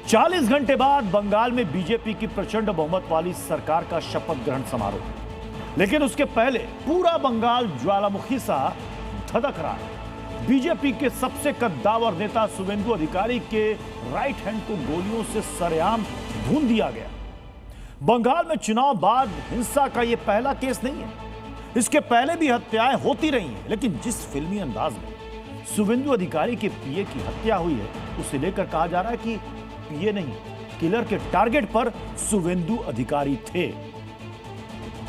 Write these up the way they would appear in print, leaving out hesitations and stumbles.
40 घंटे बाद बंगाल में बीजेपी की प्रचंड बहुमत वाली सरकार का शपथ ग्रहण समारोह, लेकिन उसके पहले पूरा बंगाल ज्वालामुखी सा धधक रहा है। बीजेपी के सबसे कद्दावर नेता शुवेंदु अधिकारी के राइट हैंड को गोलियों से सरेआम भून दिया गया। बंगाल में चुनाव बाद हिंसा का यह पहला केस नहीं है, इसके पहले भी हत्याएं होती रही हैं, लेकिन जिस फिल्मी अंदाज में शुवेंदु अधिकारी के पीए की हत्या हुई है, उसे लेकर कहा जा रहा है कि पीए नहीं, किलर के टारगेट पर शुवेंदु अधिकारी थे।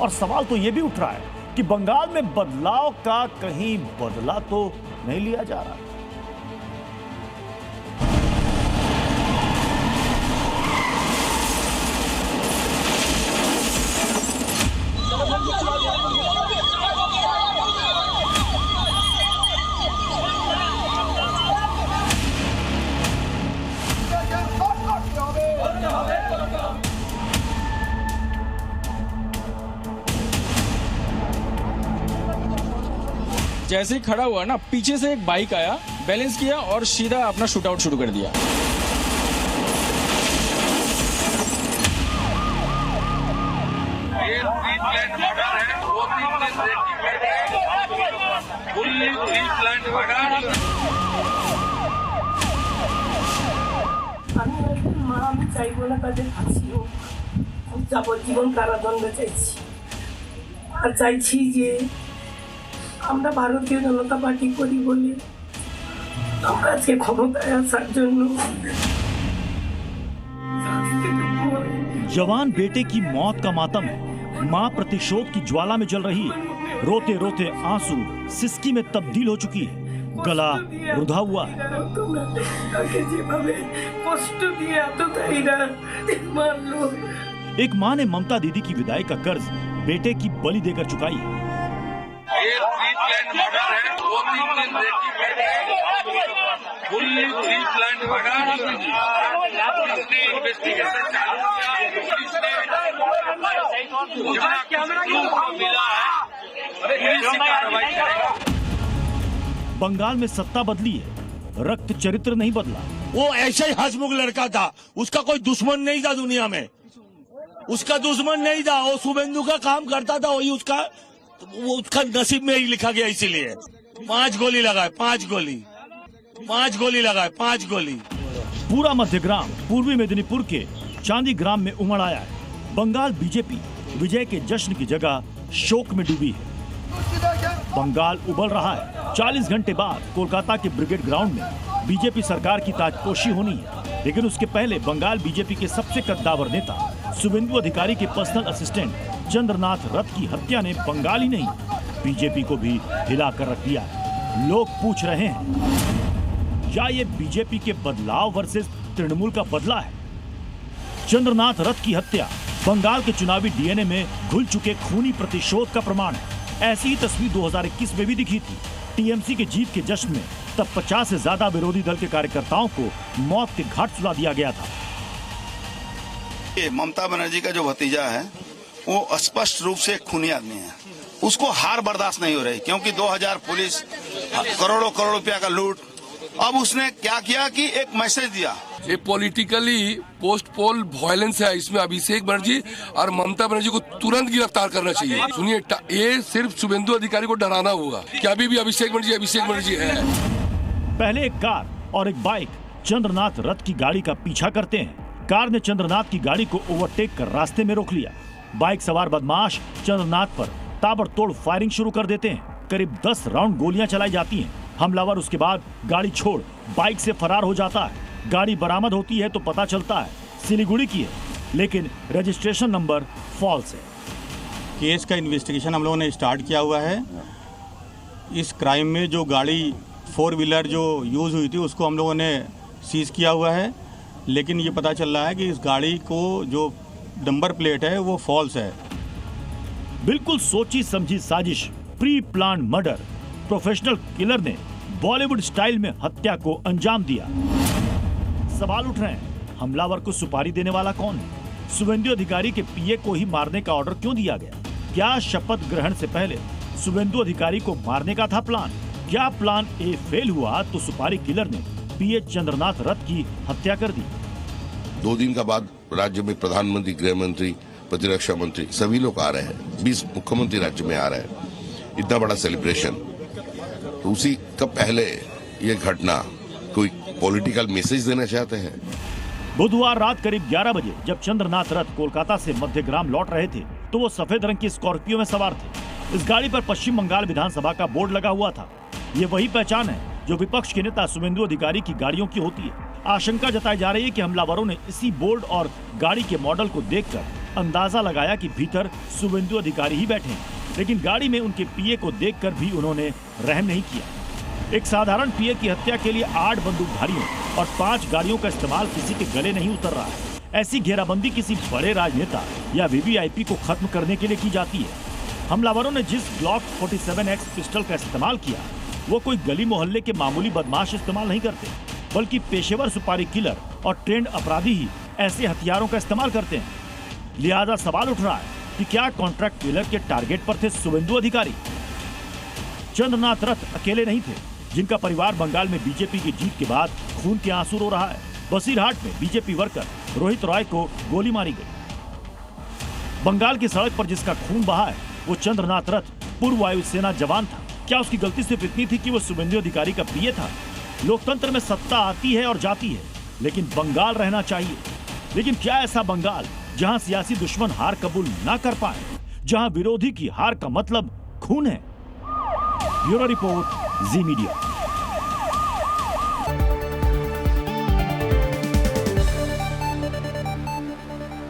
और सवाल तो यह भी उठ रहा है कि बंगाल में बदलाव का कहीं बदला तो नहीं लिया जा रहा। जैसे ही खड़ा हुआ ना, पीछे से एक बाइक आया, बैलेंस किया और सीधा अपना शूट आउट शुरू कर दिया। আমি চাইবো না তাদের ফাঁসি হোক, যাবজ্জীবন কারাদণ্ড চাইছি। আর চাইছি যে আমরা ভারতীয় জনতা পার্টি করি বলে আমরা আজকে ক্ষমতায় আসার জন্য। जवान बेटे की मौत का मातम है, मां प्रतिशोध की ज्वाला में जल रही है। रोते रोते आंसू सिसकी में तब्दील हो चुकी है, गला रुधा हुआ है। एक मां ने ममता दीदी की विदाई का कर्ज बेटे की बलि देकर चुकाई है। बंगाल में सत्ता बदली है, रक्त चरित्र नहीं बदला। वो ऐसा ही हंसमुख लड़का था, उसका कोई दुश्मन नहीं था दुनिया में, उसका दुश्मन नहीं था। वो शुवेंदु का काम करता था, वही उसका नसीब में ही लिखा गया। इसीलिए 5 गोली लगाए, 5 गोली लगाए, 5 गोली। पूरा मध्यग्राम पूर्वी मेदिनीपुर के चांदी ग्राम में उमड़ आया है। बंगाल बीजेपी विजय के जश्न की जगह शोक में डूबी है। बंगाल उबल रहा है। 40 घंटे बाद कोलकाता के ब्रिगेड ग्राउंड में बीजेपी सरकार की ताजपोशी होनी है, लेकिन उसके पहले बंगाल बीजेपी के सबसे कद्दावर नेता शुवेंदु अधिकारी के पर्सनल असिस्टेंट चंद्रनाथ रथ की हत्या ने बंगाल ही नहीं, बीजेपी को भी हिलाकर रख दिया है। लोग पूछ रहे हैं, क्या ये बीजेपी के बदलाव वर्सेस तृणमूल का बदला है? चंद्रनाथ रथ की हत्या बंगाल के चुनावी डीएनए में घुल चुके खूनी प्रतिशोध का प्रमाण है। ऐसी ही तस्वीर 2021 में भी दिखी थी। टीएमसी के जीत के जश्न में तब 50 से ज्यादा विरोधी दल के कार्यकर्ताओं को मौत के घाट सुला दिया गया था। ममता बनर्जी का जो भतीजा है वो स्पष्ट रूप से एक खूनी आदमी है। उसको हार बर्दाश्त नहीं हो रही, क्योंकि 2000 पुलिस, करोड़ों रुपया का लूट। अब उसने क्या किया कि एक मैसेज दिया। ये पॉलिटिकली पोस्ट पोल वायलेंस है, इसमें अभिषेक बनर्जी और ममता बनर्जी को तुरंत गिरफ्तार करना चाहिए। सुनिए, ये सिर्फ शुवेंदु अधिकारी को डराना होगा कि अभी भी अभिषेक बनर्जी है। पहले एक कार और एक बाइक चंद्रनाथ रथ की गाड़ी का पीछा करते हैं। कार ने चंद्रनाथ की गाड़ी को ओवरटेक कर रास्ते में रोक लिया। बाइक सवार बदमाश चंद्रनाथ पर ताबड़तोड़ फायरिंग शुरू कर देते हैं। करीब 10 राउंड गोलियां चलाई जाती हैं। हमलावर उसके बाद गाड़ी छोड़ बाइक से फरार हो जाता है। गाड़ी बरामद होती है तो पता चलता है सिलीगुड़ी की है, लेकिन रजिस्ट्रेशन नंबर फॉल्स है। केस का इन्वेस्टिगेशन हम लोगों ने स्टार्ट किया हुआ है। इस क्राइम में जो गाड़ी 4 व्हीलर जो यूज़ हुई थी उसको हम लोगों ने सीज किया हुआ है, लेकिन ये पता चल रहा है कि इस गाड़ी को जो नंबर प्लेट है वो फॉल्स है। बिल्कुल सोची समझी साजिश, pre plan murder. Professional killer ने बॉलीवुड स्टाइल में हत्या को अंजाम दिया। सवाल उठ रहे हैं, हमलावर को सुपारी देने वाला कौन है? शुवेंदु अधिकारी के पीए को ही मारने का ऑर्डर क्यों दिया गया? क्या शपथ ग्रहण से पहले शुवेंदु अधिकारी को मारने का था प्लान? क्या प्लान ए फेल हुआ तो सुपारी किलर ने पीए चंद्रनाथ रथ की हत्या कर दी? 2 दिन का बाद राज्य में प्रधानमंत्री, गृह मंत्री, प्रतिरक्षा मंत्री सभी लोग आ रहे हैं, 20 मुख्यमंत्री राज्य में आ रहे हैं, इतना बड़ा सेलिब्रेशन। तो उसी का पहले ये घटना कोई पॉलिटिकल मैसेज देना चाहते हैं। बुधवार रात करीब 11 बजे जब चंद्रनाथ रथ कोलकाता से मध्यग्राम लौट रहे थे तो वो सफेद रंग की स्कॉर्पियो में सवार थे। इस गाड़ी पर पश्चिम बंगाल विधानसभा का बोर्ड लगा हुआ था। ये वही पहचान है जो विपक्ष के नेता शुभेंदु अधिकारी की गाड़ियों की होती है। आशंका जताई जा रही है कि हमलावरों ने इसी बोर्ड और गाड़ी के मॉडल को देखकर अंदाजा लगाया कि भीतर शुभेंदु अधिकारी ही बैठे हैं, लेकिन गाड़ी में उनके पीए को देखकर भी उन्होंने रहम नहीं किया। एक साधारण पीए की हत्या के लिए 8 बंदूकधारियों और 5 गाड़ियों का इस्तेमाल किसी के गले नहीं उतर रहा है। ऐसी घेराबंदी किसी बड़े राजनेता या वीवीआईपी को खत्म करने के लिए की जाती है। हमलावरों ने जिस ग्लॉक 47X पिस्टल का इस्तेमाल किया वो कोई गली मोहल्ले के मामूली बदमाश इस्तेमाल नहीं करते, बल्कि पेशेवर सुपारी किलर और ट्रेंड अपराधी ही ऐसे हथियारों का इस्तेमाल करते हैं। लिहाजा सवाल उठ रहा है कि क्या कॉन्ट्रैक्ट किलर के टारगेट पर थे शुभेंदु अधिकारी? चंद्रनाथ रथ अकेले नहीं थे जिनका परिवार बंगाल में बीजेपी की जीत के बाद खून के आंसू रो रहा है। बसीरहाट में बीजेपी वर्कर रोहित रॉय को गोली मारी गई। बंगाल की सड़क पर जिसका खून बहा है वो चंद्रनाथ रथ पूर्व वायुसेना जवान था। क्या उसकी गलती सिर्फ इतनी थी कि वो शुभेंदु अधिकारी का पीए था? लोकतंत्र में सत्ता आती है और जाती है, लेकिन बंगाल रहना चाहिए। लेकिन क्या ऐसा बंगाल जहां सियासी दुश्मन हार कबूल ना कर पाए, जहां विरोधी की हार का मतलब खून है? ब्यूरो रिपोर्ट, जी मीडिया।